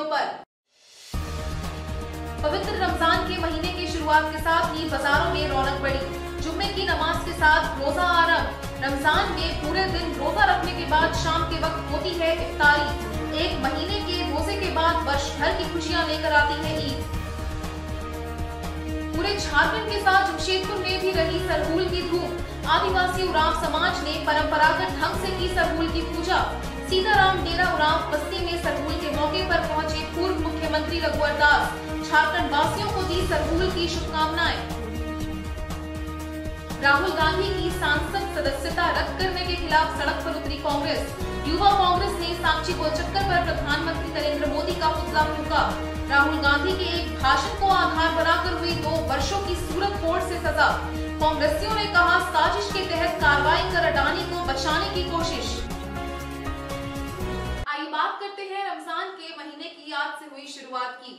Video पर। पवित्र रमजान के महीने की शुरुआत के साथ ही बाजारों में रौनक बढ़ी। जुम्मे की नमाज के साथ रोजा आरंभ। रमजान में पूरे दिन रोजा रखने के बाद शाम के वक्त होती है इफ्तारी। एक महीने के रोजे के बाद वर्ष भर की खुशियां लेकर आती है ईद। पूरे झारखंड के साथ जमशेदपुर में भी रही सरहुल की धूम। आदिवासी उरांव समाज ने परंपरागत ढंग से की सरहुल की पूजा। सीताराम डेरा उरांव बस्ती में सरहुल के मौके पर पहुंचे पूर्व मुख्यमंत्री रघुवर दास। झारखंड वासियों को दी सरहुल की शुभकामनाएं। राहुल गांधी की सांसद सदस्यता रद्द करने के खिलाफ सड़क पर उतरी कांग्रेस। युवा कांग्रेस ने साक्षी गोलचक्कर पर प्रधानमंत्री नरेंद्र मोदी का पुतला फूंका। राहुल गांधी के एक भाषण को आधार बनाकर हुई 2 वर्षों की सूरत कोर्ट से सजा। कांग्रेसियों ने कहा साजिश के तहत कार्रवाई कर अडानी को बचाने की कोशिश। आइए बात करते हैं रमजान के महीने की आज से हुई शुरुआत की।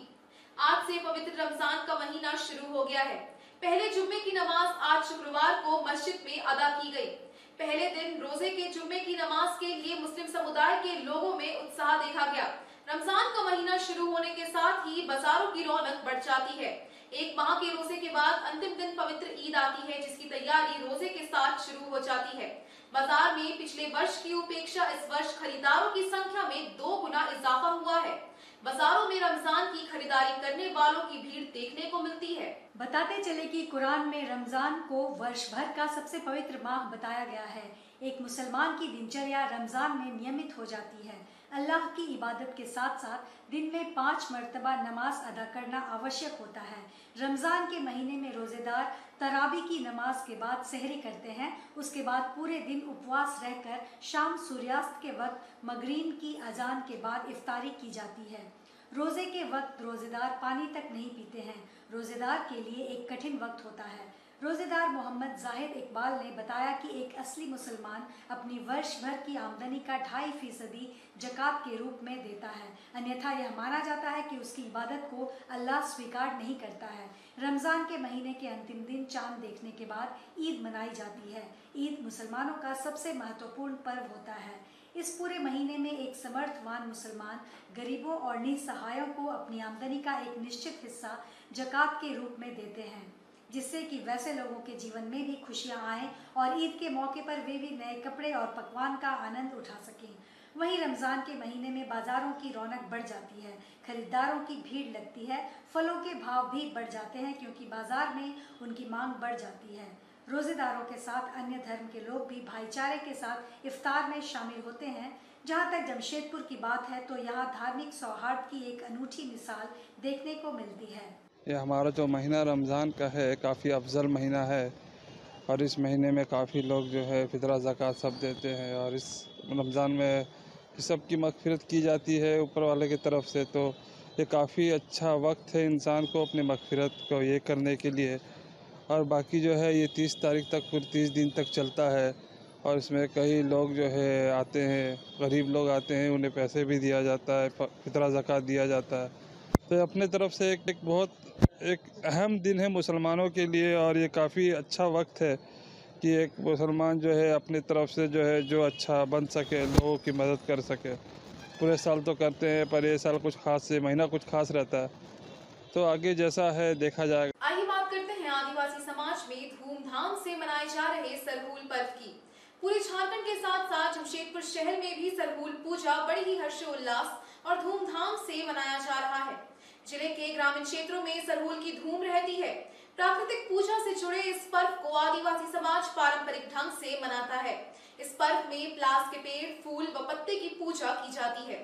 आज से पवित्र रमजान का महीना शुरू हो गया है। पहले जुम्मे की नमाज आज शुक्रवार को मस्जिद में अदा की गई। पहले दिन रोजे के जुम्मे की नमाज के लिए मुस्लिम समुदाय के लोगों में उत्साह देखा गया। रमजान का महीना शुरू होने के साथ ही बाजारों की रौनक बढ़ जाती है। एक माह के रोजे के बाद अंतिम दिन पवित्र ईद आती है, जिसकी तैयारी रोजे के साथ शुरू हो जाती है। बाजार में पिछले वर्ष की उपेक्षा इस वर्ष खरीदारों की संख्या में 2 गुना इजाफा हुआ है। बाजारों में रमजान की खरीदारी करने वालों की भीड़ देखने को मिलती है। बताते चले कि कुरान में रमजान को वर्ष भर का सबसे पवित्र माह बताया गया है। एक मुसलमान की दिनचर्या रमजान में नियमित हो जाती है। अल्लाह की इबादत के साथ साथ दिन में 5 मर्तबा नमाज अदा करना आवश्यक होता है। रमजान के महीने में रोजेदार तरावी की नमाज के बाद सहरी करते हैं। उसके बाद पूरे दिन उपवास रहकर शाम सूर्यास्त के वक्त मगरिब की अजान के बाद इफ्तारी की जाती है। रोजे के वक्त रोजेदार पानी तक नहीं पीते हैं। रोजेदार के लिए एक कठिन वक्त होता है। रोजेदार मोहम्मद जाहिद इकबाल ने बताया कि एक असली मुसलमान अपनी वर्ष भर की आमदनी का 2.5% ज़कात के रूप में देता है, अन्यथा यह माना जाता है कि उसकी इबादत को अल्लाह स्वीकार नहीं करता है। रमज़ान के महीने के अंतिम दिन चांद देखने के बाद ईद मनाई जाती है। ईद मुसलमानों का सबसे महत्वपूर्ण पर्व होता है। इस पूरे महीने में एक समर्थवान मुसलमान गरीबों और निसहायों को अपनी आमदनी का एक निश्चित हिस्सा ज़कात के रूप में देते हैं, जिससे कि वैसे लोगों के जीवन में भी खुशियां आएं और ईद के मौके पर वे भी नए कपड़े और पकवान का आनंद उठा सकें। वहीं रमज़ान के महीने में बाज़ारों की रौनक बढ़ जाती है। खरीदारों की भीड़ लगती है। फलों के भाव भी बढ़ जाते हैं क्योंकि बाज़ार में उनकी मांग बढ़ जाती है। रोज़ेदारों के साथ अन्य धर्म के लोग भी भाईचारे के साथ इफ्तार में शामिल होते हैं। जहाँ तक जमशेदपुर की बात है तो यहाँ धार्मिक सौहार्द की एक अनूठी मिसाल देखने को मिलती है। ये हमारा जो महीना रमज़ान का है काफ़ी अफजल महीना है और इस महीने में काफ़ी लोग जो है फितरा ज़कात सब देते हैं और इस रमज़ान में सब की मग़फ़िरत की जाती है ऊपर वाले की तरफ से। तो ये काफ़ी अच्छा वक्त है इंसान को अपनी मग़फ़िरत को ये करने के लिए। और बाकी जो है ये 30 तारीख तक पूरे 30 दिन तक चलता है और इसमें कई लोग जो है आते हैं, गरीब लोग आते हैं, उन्हें पैसे भी दिया जाता है, फितरा ज़कात दिया जाता है। तो अपने तरफ से एक बहुत अहम दिन है मुसलमानों के लिए और ये काफ़ी अच्छा वक्त है कि एक मुसलमान जो है अपनी तरफ से जो है जो अच्छा बन सके, लोगों की मदद कर सके। पूरे साल तो करते हैं पर ये साल कुछ खास से महीना कुछ खास रहता है, तो आगे जैसा है देखा जाएगा। आइए बात करते हैं आदिवासी समाज में धूमधाम से मनाए जा रहे सरहुल पर्व की। पूरे झारखंड के साथ साथ जमशेदपुर शहर में भी सरहुल पूजा बड़े ही हर्षोल्लास और धूमधाम से मनाया जा रहा है। जिले के ग्रामीण क्षेत्रों में सरहुल की धूम रहती है। प्राकृतिक पूजा से जुड़े इस पर्व को आदिवासी समाज पारंपरिक ढंग से मनाता है। इस पर्व में प्लास के पेड़, फूल व पत्ते की पूजा की जाती है।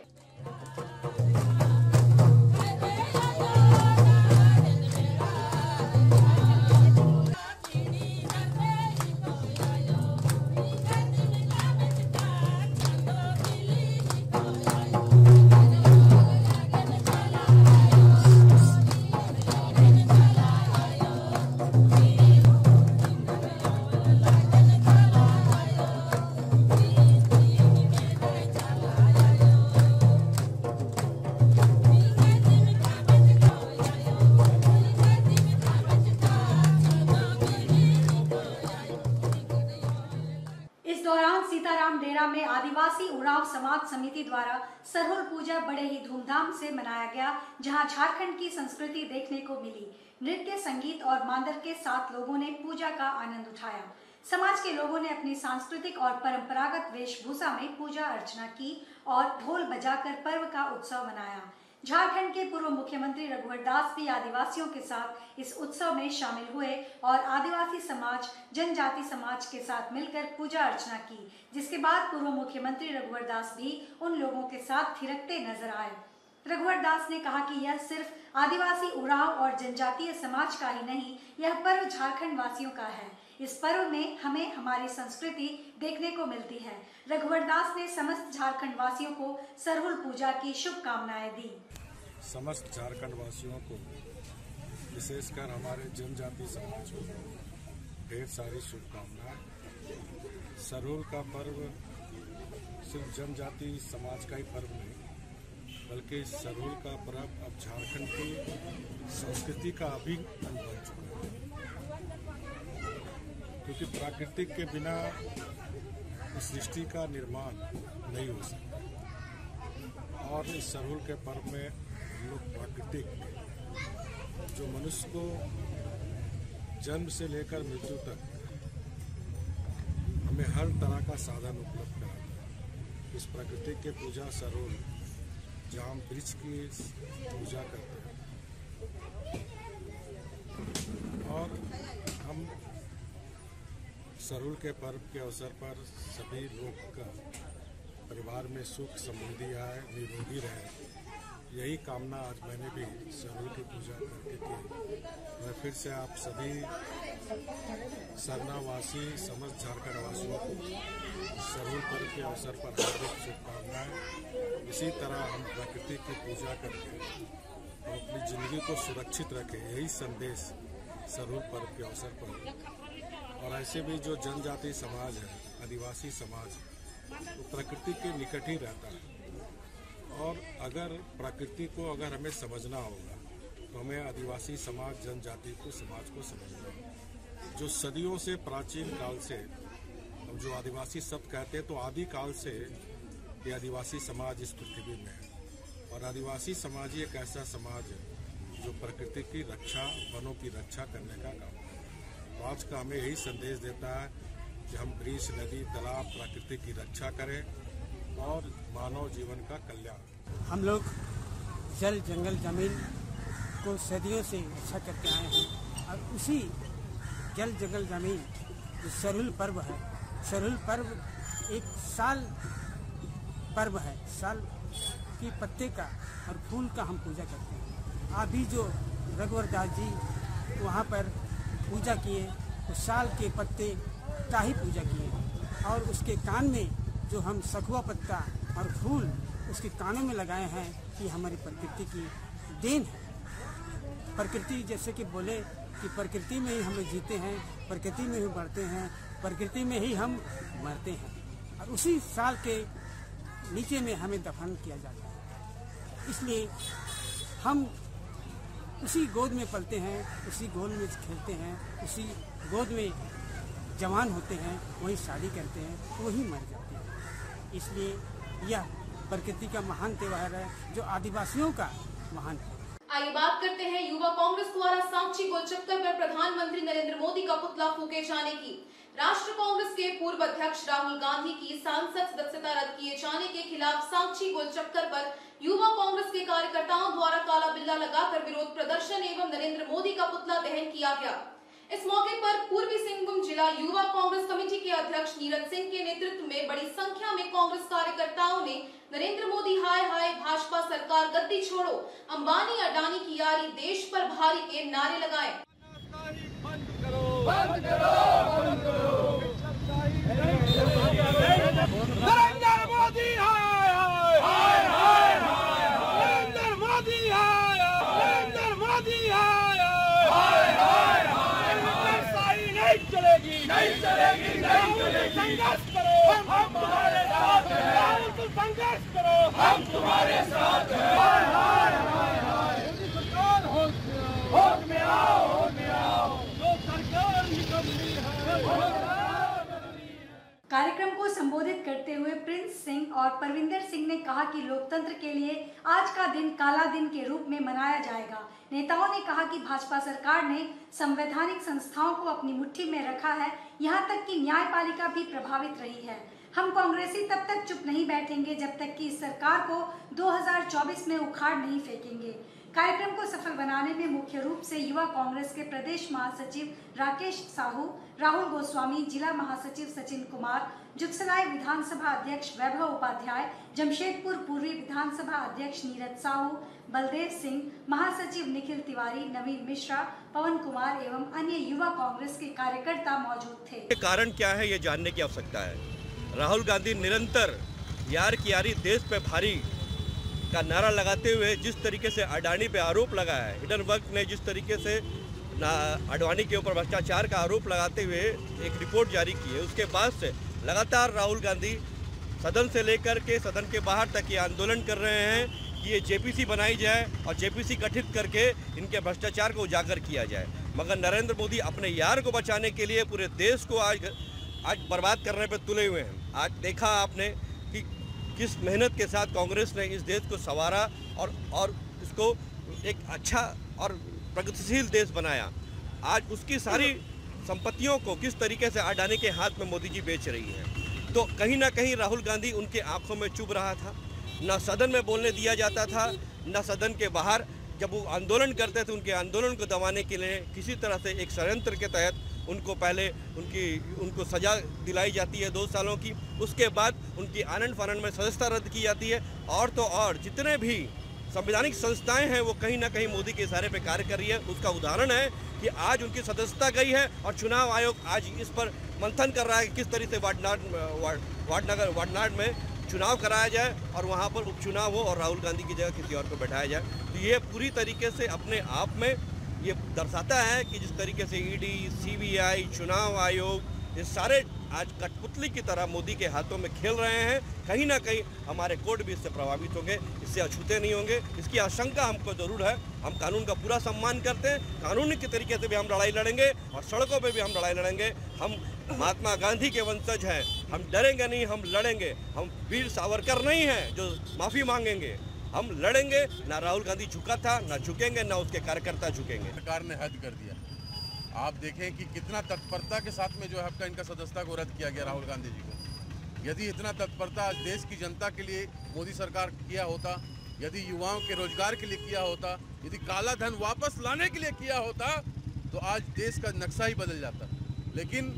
राम डेरा में आदिवासी उरांव समाज समिति द्वारा सरहुल पूजा बड़े ही धूमधाम से मनाया गया, जहां झारखंड की संस्कृति देखने को मिली। नृत्य, संगीत और मांदर के साथ लोगों ने पूजा का आनंद उठाया। समाज के लोगों ने अपनी सांस्कृतिक और परंपरागत वेशभूषा में पूजा अर्चना की और ढोल बजाकर पर्व का उत्सव मनाया। झारखंड के पूर्व मुख्यमंत्री रघुवर दास भी आदिवासियों के साथ इस उत्सव में शामिल हुए और आदिवासी समाज, जनजाति समाज के साथ मिलकर पूजा अर्चना की, जिसके बाद पूर्व मुख्यमंत्री रघुवर दास भी उन लोगों के साथ थिरकते नजर आए। रघुवर दास ने कहा कि यह सिर्फ आदिवासी उरांव और जनजातीय समाज का ही नहीं, यह पर्व झारखंड वासियों का है। इस पर्व में हमें हमारी संस्कृति देखने को मिलती है। रघुवर दास ने समस्त झारखंड वासियों को सरहुल पूजा की शुभकामनाएं दी। समस्त झारखंड वासियों को, विशेषकर हमारे जनजाति समाज को ढेर सारी शुभकामनाएं। सरहुल का पर्व सिर्फ जनजाति समाज का ही पर्व नहीं, बल्कि सरहुल का पर्व अब झारखंड की संस्कृति का अभिन्न अंग बन चुका है, क्योंकि प्राकृतिक के बिना इस सृष्टि का निर्माण नहीं हो सकता। और इस सरहुल के पर्व में हम लोग प्राकृतिक जो मनुष्य को जन्म से लेकर मृत्यु तक हमें हर तरह का साधन उपलब्ध कराता है, इस प्राकृतिक के पूजा सरहुल, जहाँ हम वृक्ष की पूजा करते हैं और हम सरहुल के पर्व के अवसर पर सभी लोग का परिवार में सुख समृद्धि आए, निरोगी रहे, यही कामना आज मैंने भी सरहुल की पूजा करके की। मैं फिर से आप सभी सरनावासी समस्त झारखंड वासियों को सरहुल पर्व के अवसर पर हार्दिक शुभकामनाएं। इसी तरह हम प्रकृति की पूजा करके हम अपनी जिंदगी को सुरक्षित रखें, यही संदेश सरहुल पर्व के अवसर पर। और ऐसे भी जो जनजाति समाज है, आदिवासी समाज, वो प्रकृति के निकट ही रहता है। और अगर प्रकृति को अगर हमें समझना होगा तो हमें आदिवासी समाज, जनजाति को समाज को समझना होगा, जो सदियों से प्राचीन काल से हम जो आदिवासी शब्द कहते हैं तो आदि काल से ये आदिवासी समाज इस पृथ्वी में है। और आदिवासी समाज ही एक ऐसा समाज है जो प्रकृति की रक्षा, वनों की रक्षा करने का काम है। आज का हमें यही संदेश देता है कि हम वृक्ष, नदी, तालाब, प्रकृति की रक्षा करें और मानव जीवन का कल्याण। हम लोग जल, जंगल, जमीन को सदियों से रक्षा करते आए हैं और उसी जल, जंगल, जमीन जो सरहुल पर्व है, सरहुल पर्व एक साल पर्व है, साल की पत्ते का और फूल का हम पूजा करते हैं। अभी जो रघुवर दास जी वहाँ पर पूजा किए, उस साल के पत्ते का ही पूजा किए और उसके कान में जो हम सखुआ पत्ता और फूल उसके कानों में लगाए हैं, ये हमारी प्रकृति की देन है। प्रकृति जैसे कि बोले कि प्रकृति में ही हम जीते हैं, प्रकृति में ही बढ़ते हैं, प्रकृति में ही हम मरते हैं और उसी साल के नीचे में हमें दफन किया जाता है। इसलिए हम उसी गोद में पलते हैं, उसी गोद में खेलते हैं, उसी गोद में जवान होते हैं, वही शादी करते हैं, वही मर जाते हैं। इसलिए यह प्रकृति का महान त्योहार है जो आदिवासियों का महान है। आइए बात करते हैं युवा कांग्रेस द्वारा सांची गोलचक्कर पर प्रधानमंत्री नरेंद्र मोदी का पुतला फूके जाने की। राष्ट्र कांग्रेस के पूर्व अध्यक्ष राहुल गांधी की सांसद सदस्यता रद्द किए जाने के खिलाफ सांची गोलचक्कर पर युवा कांग्रेस के कार्यकर्ताओं द्वारा काला बिल्ला लगाकर विरोध प्रदर्शन एवं नरेंद्र मोदी का पुतला दहन किया गया। इस मौके पर पूर्वी सिंहभूम जिला युवा कांग्रेस कमेटी के अध्यक्ष नीरज सिंह के नेतृत्व में बड़ी संख्या में कांग्रेस कार्यकर्ताओं ने नरेंद्र मोदी हाय हाय, भाजपा सरकार गद्दी छोड़ो, अंबानी अडानी की यारी देश पर भारी के नारे लगाए। नरेंद्र मोदी हाय हाय हाय हाय, नरेंद्र मोदी हाय हाय, नरेंद्र मोदी हाय हाय हाय हाय, नहीं चलेगी, नहीं चलेगी, नहीं चलेगी। संघर्ष करो, हम तुम्हारे साथ हैं, संघर्ष करो, हम तुम्हारे साथ हैं। हाय हाय हाय हाय, सरकार होश में आओ, होश में आओ, जो सरकार निकम्मी है। कार्यक्रम को संबोधित करते सिंह और परविंदर सिंह ने कहा कि लोकतंत्र के लिए आज का दिन काला दिन के रूप में मनाया जाएगा। नेताओं ने कहा कि भाजपा सरकार ने संवैधानिक संस्थाओं को अपनी मुट्ठी में रखा है, यहाँ तक कि न्यायपालिका भी प्रभावित रही है। हम कांग्रेसी तब तक चुप नहीं बैठेंगे जब तक कि इस सरकार को 2024 में उखाड़ नहीं फेंकेंगे। कार्यक्रम को सफल बनाने में मुख्य रूप से युवा कांग्रेस के प्रदेश महासचिव राकेश साहू, राहुल गोस्वामी, जिला महासचिव सचिन कुमार, जुगसलाई विधानसभा अध्यक्ष वैभव उपाध्याय, जमशेदपुर पूर्वी विधानसभा अध्यक्ष नीरज साहू, बलदेव सिंह, महासचिव निखिल तिवारी, नवीन मिश्रा, पवन कुमार एवं अन्य युवा कांग्रेस के कार्यकर्ता मौजूद थे। कारण क्या है ये जानने की आवश्यकता है। राहुल गांधी निरंतर यार की यारी देश पे भारी का नारा लगाते हुए जिस तरीके से अडानी पे आरोप लगाया है, हिडनबर्ग ने जिस तरीके से अडवाणी के ऊपर भ्रष्टाचार का आरोप लगाते हुए एक रिपोर्ट जारी की है, उसके बाद से लगातार राहुल गांधी सदन से लेकर के सदन के बाहर तक ये आंदोलन कर रहे हैं कि ये जेपीसी बनाई जाए और जेपीसी गठित करके इनके भ्रष्टाचार को उजागर किया जाए। मगर नरेंद्र मोदी अपने यार को बचाने के लिए पूरे देश को आज बर्बाद करने पे तुले हुए हैं। आज देखा आपने कि किस मेहनत के साथ कांग्रेस ने इस देश को संवारा और इसको एक अच्छा और प्रगतिशील देश बनाया। आज उसकी सारी संपत्तियों को किस तरीके से अडानी के हाथ में मोदी जी बेच रही है। तो कहीं ना कहीं राहुल गांधी उनके आंखों में चुभ रहा था। न सदन में बोलने दिया जाता था, न सदन के बाहर जब वो आंदोलन करते थे उनके आंदोलन को दबाने के लिए किसी तरह से एक षड्यंत्र के तहत उनको पहले उनको सज़ा दिलाई जाती है 2 सालों की। उसके बाद उनकी आनंद फानंद में सदस्यता रद्द की जाती है। और तो और जितने भी संवैधानिक संस्थाएं हैं वो कहीं ना कहीं मोदी के इशारे पे कार्य कर रही है। उसका उदाहरण है कि आज उनकी सदस्यता गई है और चुनाव आयोग आज इस पर मंथन कर रहा है कि किस तरीके से वाडनाड में चुनाव कराया जाए और वहाँ पर उपचुनाव हो और राहुल गांधी की जगह किसी और को बैठाया जाए। तो ये पूरी तरीके से अपने आप में ये दर्शाता है कि जिस तरीके से ईडी, सीबीआई, चुनाव आयोग ये सारे आज कठपुतली की तरह मोदी के हाथों में खेल रहे हैं। कहीं ना कहीं हमारे कोर्ट भी इससे प्रभावित होंगे, इससे अछूते नहीं होंगे। इसकी आशंका हमको जरूर है। हम कानून का पूरा सम्मान करते हैं, कानूनी के तरीके से भी हम लड़ाई लड़ेंगे और सड़कों पे भी हम लड़ाई लड़ेंगे। हम महात्मा गांधी के वंशज हैं, हम डरेंगे नहीं, हम लड़ेंगे। हम वीर सावरकर नहीं हैं जो माफ़ी मांगेंगे। हम लड़ेंगे। ना राहुल गांधी झुका था, ना झुकेंगे, ना उसके कार्यकर्ता झुकेंगे। सरकार ने हद कर दिया। आप देखें कि कितना तत्परता के साथ में जो है आपका इनका सदस्यता को रद्द किया गया राहुल गांधी जी को। यदि इतना तत्परता आज देश की जनता के लिए मोदी सरकार किया होता, यदि युवाओं के रोजगार के लिए किया होता, यदि काला धन वापस लाने के लिए किया होता तो आज देश का नक्शा ही बदल जाता। लेकिन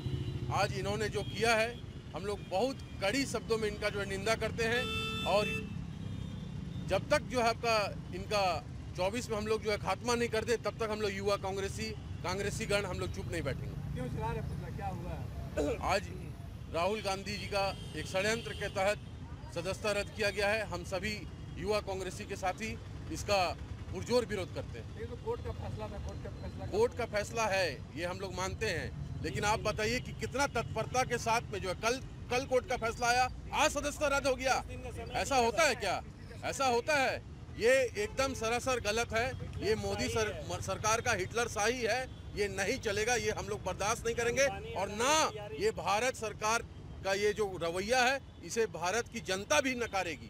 आज इन्होंने जो किया है, हम लोग बहुत कड़ी शब्दों में इनका जो है निंदा करते हैं। और जब तक जो है आपका इनका 24 में हम लोग जो है खात्मा नहीं कर दे, तब तक हम लोग युवा कांग्रेसी गण हम लोग चुप नहीं बैठेंगे। क्यों चला रहे, क्या हुआ? आज राहुल गांधी जी का एक षड्यंत्र के तहत सदस्यता रद्द किया गया है। हम सभी युवा कांग्रेसी के साथी इसका पुरजोर विरोध करते हैं। ये तो कोर्ट का फैसला था, कोर्ट का फैसला है, ये हम लोग मानते हैं। लेकिन आप बताइए कि कितना तत्परता के साथ में जो है कल कोर्ट का फैसला आया, आज सदस्यता रद्द हो गया। ऐसा होता है क्या? ऐसा होता है? ये एकदम सरासर गलत है। ये मोदी सरकार का हिटलर शाही है। ये नहीं चलेगा, ये हम लोग बर्दाश्त नहीं करेंगे। और ना ये भारत सरकार का ये जो रवैया है, इसे भारत की जनता भी नकारेगी।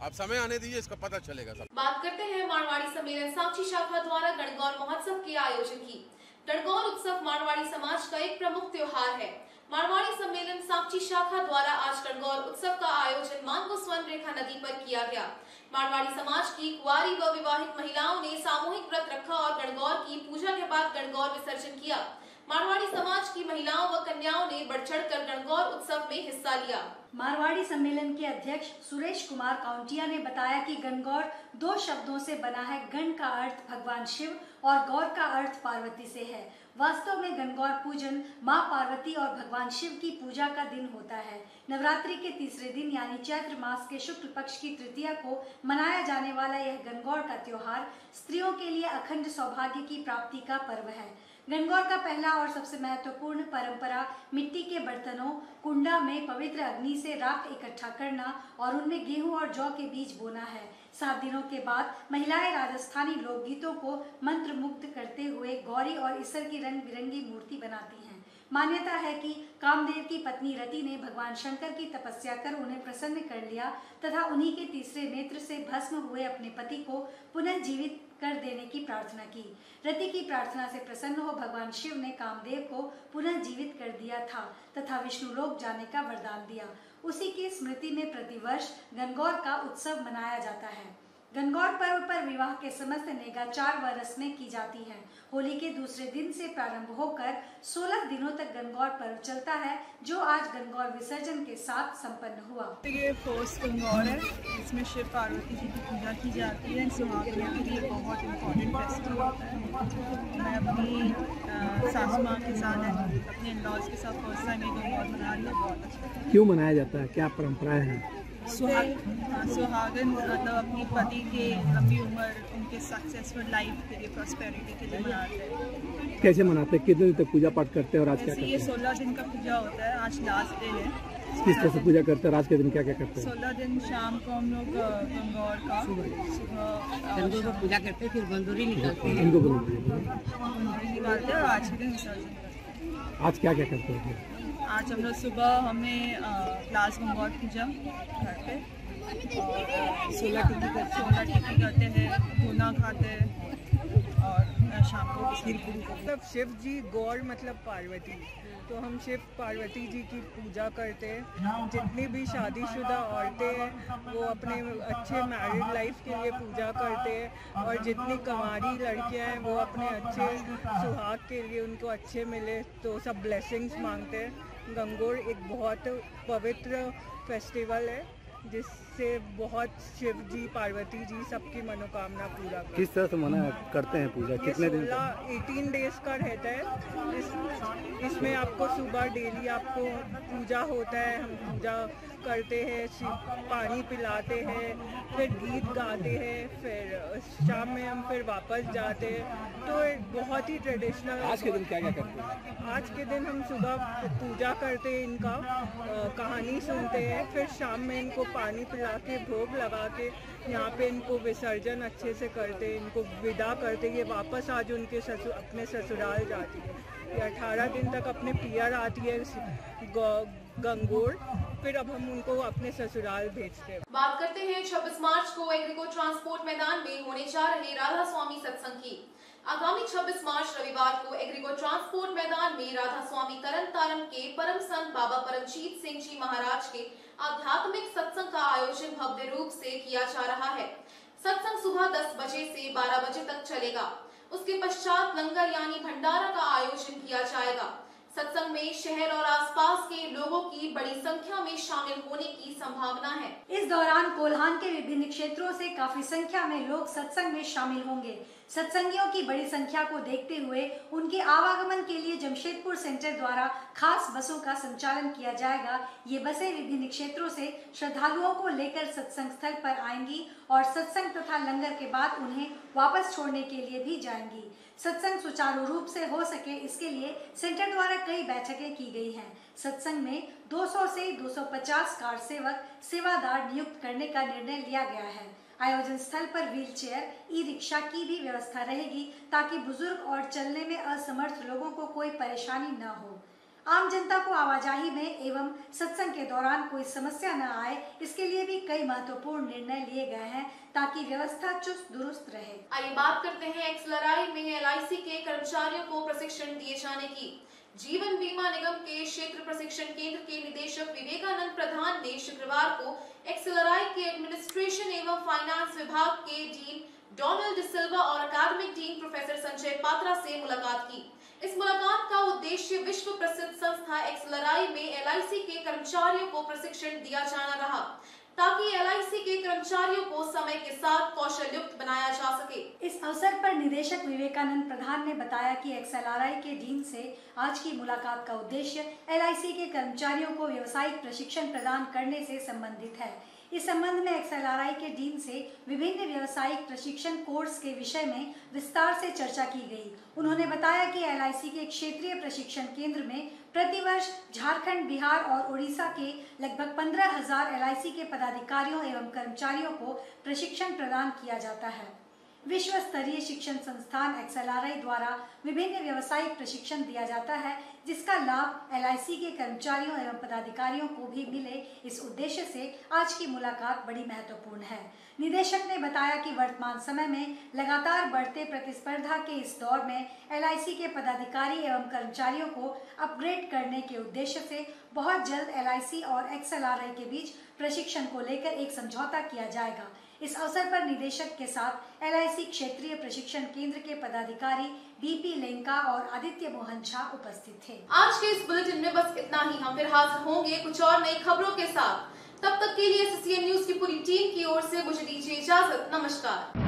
आप समय आने दीजिए, इसका पता चलेगा सब। बात करते हैं मारवाड़ी सम्मेलन साक्षी शाखा द्वारा गणगौर महोत्सव के आयोजन की। गणगौर उत्सव मारवाड़ी समाज का एक प्रमुख त्योहार है। मारवाड़ी सम्मेलन साक्षी शाखा द्वारा आज गणगौर उत्सव का आयोजन मानगो स्वर्ण रेखा नदी पर किया गया। मारवाड़ी समाज की कुंवारी व विवाहित महिलाओं ने सामूहिक व्रत रखा और गणगौर की पूजा के बाद गणगौर विसर्जन किया। मारवाड़ी समाज की महिलाओं व कन्याओं ने बढ़ चढ़कर गणगौर उत्सव में हिस्सा लिया। मारवाड़ी सम्मेलन के अध्यक्ष सुरेश कुमार काउंटिया ने बताया कि गणगौर 2 शब्दों से बना है। गण का अर्थ भगवान शिव और गौर का अर्थ पार्वती से है। वास्तव में गणगौर पूजन मां पार्वती और भगवान शिव की पूजा का दिन होता है। नवरात्रि के तीसरे दिन यानी चैत्र मास के शुक्ल पक्ष की तृतीया को मनाया जाने वाला यह गणगौर का त्योहार स्त्रियों के लिए अखंड सौभाग्य की प्राप्ति का पर्व है। गणगौर का पहला और सबसे महत्वपूर्ण परंपरा मिट्टी के बर्तनों कुंडा में पवित्र अग्नि से राख इकट्ठा करना और उनमें गेहूं और जौ के बीज बोना है। 7 दिनों के बाद महिलाएं राजस्थानी लोकगीतों को मंत्र मुग्ध करते हुए गौरी और ईसर की रंग बिरंगी मूर्ति बनाती हैं। मान्यता है कि कामदेव की पत्नी रति ने भगवान शंकर की तपस्या कर उन्हें प्रसन्न कर लिया तथा उन्हीं के तीसरे नेत्र से भस्म हुए अपने पति को पुनः जीवित कर देने की प्रार्थना की। रति की प्रार्थना से प्रसन्न हो भगवान शिव ने कामदेव को पुनः जीवित कर दिया था तथा विष्णुलोक जाने का वरदान दिया। उसी की स्मृति में प्रतिवर्ष गणगौर का उत्सव मनाया जाता है। गणगौर पर्व पर विवाह के समस्त नेगाचार व रस्में की जाती हैं। होली के दूसरे दिन से प्रारंभ होकर 16 दिनों तक गणगौर पर्व चलता है, जो आज गणगौर विसर्जन के साथ संपन्न हुआ। ये फर्स्ट गणगौर है, इसमें शिव पार्वती जी की पूजा की जाती है। सुहागनों के लिए बहुत इम्पोर्टेंट फेस्टिवल होता है। मैं अपनी सासू माँ के साथ अपने इन-लॉज के साथ फर्स्ट टाइम ये गणगौर मना रही है। बहुत अच्छा। क्यों मनाया जाता है, क्या परंपराएं हैं? सुहागन मतलब अपनी पति के लंबी उम्र, उनके सक्सेसफुल लाइफ के लिए, प्रॉस्पेरिटी के लिए मनाते हैं। कैसे मनाते हैं, कितने दिन तक पूजा पाठ करते हैं और आज क्या करते हैं? ये 16 दिन का पूजा होता है, आज लास्ट डे है। किस तरह से पूजा करते हैं और आज के दिन क्या क्या करते हैं? 16 दिन शाम को हम लोग गणगौर का सुबह पूजा करते हैं, फिर बंदूरी निकालते हैं। इनको बंदूरी निकालते हैं और आज के दिन विसर्जन करते हैं। आज क्या क्या करते हैं? आज हम लोग सुबह हमें क्लास गणगौर पूजा घर पे और 16 टिक्की करते हैं, भुना खाते हैं और शाम को खीर पूरी। मतलब शिव जी गौर मतलब पार्वती, तो हम शिव पार्वती जी की पूजा करते हैं। जितनी भी शादीशुदा औरतें हैं वो अपने अच्छे मैरिड लाइफ के लिए पूजा करते हैं और जितनी कंवारी लड़कियां हैं वो अपने अच्छे सुहाग के लिए उनको अच्छे मिले तो सब ब्लेसिंग्स मांगते हैं। गणगौर एक बहुत पवित्र फेस्टिवल है जिससे बहुत शिव जी, पार्वती जी सबकी मनोकामना पूरा करते हैं। किस तरह से मना करते हैं पूजा, कितने दिन? 18 डेज का रहता है। इसमें आपको सुबह डेली आपको पूजा होता है, हम पूजा करते हैं, पानी पिलाते हैं, फिर गीत गाते हैं, फिर शाम में हम फिर वापस जाते हैं। तो बहुत ही ट्रेडिशनल। आज के दिन क्या क्या करते हैं? आज के दिन हम सुबह पूजा करते हैं, इनका कहानी सुनते हैं, फिर शाम में इनको पानी पिला के भोग लगा के यहाँ पे इनको विसर्जन अच्छे से करते हैं, इनको विदा करते हैं। ये वापस आज उनके अपने ससुराल जाती है। ये 18 दिन तक अपने पियर आती है गणगौर, फिर अब हम उनको अपने ससुराल भेजते हैं। बात करते हैं 26 मार्च को एग्रीको ट्रांसपोर्ट मैदान में होने जा रहे राधा स्वामी सत्संग की। आगामी 26 मार्च रविवार को एग्रीको ट्रांसपोर्ट मैदान में राधा स्वामी तरन तारण के परम संत बाबा परमजीत सिंह जी महाराज के आध्यात्मिक सत्संग का आयोजन भव्य रूप से किया जा रहा है। सत्संग सुबह 10 बजे से 12 बजे तक चलेगा। उसके पश्चात लंगर यानी भंडारा का आयोजन किया जाएगा। सत्संग में शहर और आसपास के लोगों की बड़ी संख्या में शामिल होने की संभावना है। इस दौरान कोल्हान के विभिन्न क्षेत्रों से काफी संख्या में लोग सत्संग में शामिल होंगे। सत्संगियों की बड़ी संख्या को देखते हुए उनके आवागमन के लिए जमशेदपुर सेंटर द्वारा खास बसों का संचालन किया जाएगा। ये बसें विभिन्न क्षेत्रों से श्रद्धालुओं को लेकर सत्संग स्थल पर आएंगी और सत्संग तथा लंगर के बाद उन्हें वापस छोड़ने के लिए भी जाएंगी। सत्संग सुचारू रूप से हो सके इसके लिए सेंटर द्वारा कई बैठकें की गई हैं। सत्संग में 200 से 250 कार सेवक सेवादार नियुक्त करने का निर्णय लिया गया है। आयोजन स्थल पर व्हीलचेयर, ई रिक्शा की भी व्यवस्था रहेगी ताकि बुजुर्ग और चलने में असमर्थ लोगों को कोई परेशानी न हो। आम जनता को आवाजाही में एवं सत्संग के दौरान कोई समस्या न आए, इसके लिए भी कई महत्वपूर्ण निर्णय लिए गए हैं ताकि व्यवस्था चुस्त दुरुस्त रहे। आइए बात करते हैं एक्सलराई में LIC के कर्मचारियों को प्रशिक्षण दिए जाने की। जीवन बीमा निगम के क्षेत्र प्रशिक्षण केंद्र के निदेशक विवेकानंद प्रधान ने शुक्रवार को एक्सलराई के एडमिनिस्ट्रेशन एवं फाइनेंस विभाग के डीन डोनाल्ड डिसिल्वा और अकादमिक डीन प्रोफेसर संजय पात्रा से मुलाकात की। इस मुलाकात का उद्देश्य विश्व प्रसिद्ध संस्था एक्सलराई में LIC के कर्मचारियों को प्रशिक्षण दिया जाना रहा ताकि LIC के कर्मचारियों को समय के साथ कौशल युक्त बनाया जा सके। इस अवसर पर निदेशक विवेकानंद प्रधान ने बताया कि XLRI के डीन से आज की मुलाकात का उद्देश्य LIC के कर्मचारियों को व्यावसायिक प्रशिक्षण प्रदान करने से संबंधित है। इस संबंध में XLRI के डीन से विभिन्न व्यावसायिक प्रशिक्षण कोर्स के विषय में विस्तार से चर्चा की गई। उन्होंने बताया कि LIC के क्षेत्रीय प्रशिक्षण केंद्र में प्रतिवर्ष झारखंड, बिहार और उड़ीसा के लगभग 15,000 LIC के पदाधिकारियों एवं कर्मचारियों को प्रशिक्षण प्रदान किया जाता है। विश्व स्तरीय शिक्षण संस्थान XLRI द्वारा विभिन्न व्यवसायिक प्रशिक्षण दिया जाता है, जिसका लाभ LIC के कर्मचारियों एवं पदाधिकारियों को भी मिले। इस उद्देश्य से आज की मुलाकात बड़ी महत्वपूर्ण है। निदेशक ने बताया कि वर्तमान समय में लगातार बढ़ते प्रतिस्पर्धा के इस दौर में LIC के पदाधिकारी एवं कर्मचारियों को अपग्रेड करने के उद्देश्य से बहुत जल्द LIC और XLRI के बीच प्रशिक्षण को लेकर एक समझौता किया जाएगा। इस अवसर पर निदेशक के साथ LIC क्षेत्रीय प्रशिक्षण केंद्र के पदाधिकारी BP लेंका और आदित्य मोहन झा उपस्थित थे। आज के इस बुलेटिन में बस इतना ही। हम फिर हाजिर होंगे कुछ और नई खबरों के साथ। तब तक के लिए SCN न्यूज की पूरी टीम की ओर से मुझे दीजिए इजाजत। नमस्कार।